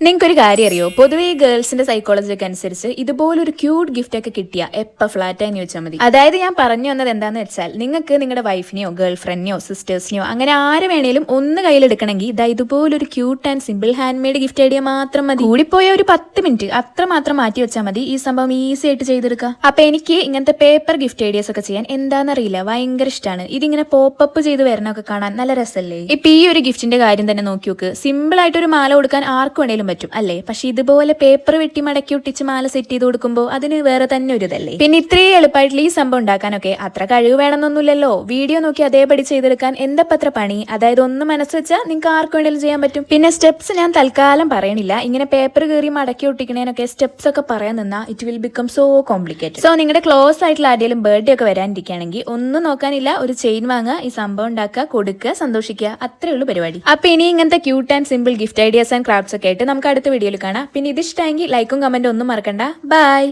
നിങ്ങൾക്കൊരു കാര്യം അറിയോ? പൊതുവെ ഈ ഗേൾസിന്റെ സൈക്കോളജി ഒക്കെ അനുസരിച്ച് ഇതുപോലൊരു ക്യൂട്ട് ഗിഫ്റ്റ് ഒക്കെ കിട്ടിയ എപ്പ ഫ്ലാറ്റായി ചോദിച്ചാൽ മതി. അതായത് ഞാൻ പറഞ്ഞു വന്നത് എന്താന്ന് വെച്ചാൽ, നിങ്ങൾക്ക് നിങ്ങളുടെ വൈഫിനെയോ ഗേൾ ഫ്രണ്ടിനെയോ സിസ്റ്റേഴ്സിനെയോ അങ്ങനെ ആര് വേണേലും ഒന്ന് കയ്യിലെടുക്കണമെങ്കിൽ ഇതാ ഇതുപോലൊരു cute and simple hand made gift idea മാത്രം മതി. കൂടിപ്പോയ ഒരു 10 മിനിറ്റ് അത്ര മാത്രം മാറ്റി വെച്ചാൽ മതി, ഈ സംഭവം ഈസി ആയിട്ട് ചെയ്തെടുക്കാം. അപ്പൊ എനിക്ക് ഇങ്ങനത്തെ പേപ്പർ ഗിഫ്റ്റ് ഐഡിയാസ് ഒക്കെ ചെയ്യാൻ എന്താണെന്നറിയില്ല, ഭയങ്കര ഇഷ്ടമാണ്. ഇതിങ്ങനെ പോപ്പപ്പ് ചെയ്ത് വരണമൊക്കെ കാണാൻ നല്ല രസമല്ലേ? ഇപ്പൊ ഈ ഒരു ഗിഫ്റ്റിന്റെ കാര്യം തന്നെ നോക്കി നോക്ക്. സിമ്പിൾ ആയിട്ട് ഒരു മാല കൊടുക്കാൻ ആർക്ക് വേണേലും പറ്റും അല്ലേ? പക്ഷെ ഇതുപോലെ പേപ്പർ വെട്ടി മടക്കി ഒട്ടിച്ച് മാല സെറ്റ് ചെയ്ത് കൊടുക്കുമ്പോൾ അതിന് വേറെ തന്നെ ഒരു ഇതല്ലേ. പിന്നെ ഇത്രയും എളുപ്പമായിട്ടുള്ള ഈ സംഭവം ഉണ്ടാക്കാനൊക്കെ അത്ര കഴിവ് വേണമെന്നൊന്നുമില്ലല്ലോ. വീഡിയോ നോക്കി അതേപടി ചെയ്തെടുക്കാൻ എന്തപ്പത്ര പണി. അതായത് ഒന്ന് മനസ്സ് വെച്ചാൽ നിങ്ങൾക്ക് ആർക്ക് വേണേലും ചെയ്യാൻ പറ്റും. പിന്നെ സ്റ്റെപ്സ് ഞാൻ തൽക്കാലം പറയണില്ല. ഇങ്ങനെ പേപ്പർ കയറി മടക്കി ഒട്ടിക്കണേനൊക്കെ സ്റ്റെപ്സ് ഒക്കെ പറയാൻ നിന്നാ it will become so complicated. So നിങ്ങളുടെ ക്ലോസ് ആയിട്ടുള്ള ആരെങ്കിലും ബർത്ത്ഡേ ഒക്കെ വരാനിരിക്കുകയാണെങ്കിൽ ഒന്നും നോക്കാനില്ല, ഒരു ചെയിൻ വാങ്ങുക, ഈ സംഭവം ഉണ്ടാക്കുക, കൊടുക്കുക, സന്തോഷിക്കുക, അത്രേ ഉള്ളൂ പരിപാടി. അപ്പൊ ഇനി ഇങ്ങനത്തെ cute and simple gift ideas and crafts ഒക്കെ ആയിട്ട് നമുക്ക് അടുത്ത വീഡിയോയിൽ കാണാം. പിന്നെ ഇത് ഇഷ്ടമെങ്കിൽ ലൈക്കും കമന്റും ഒന്നും മറക്കണ്ട. ബൈ.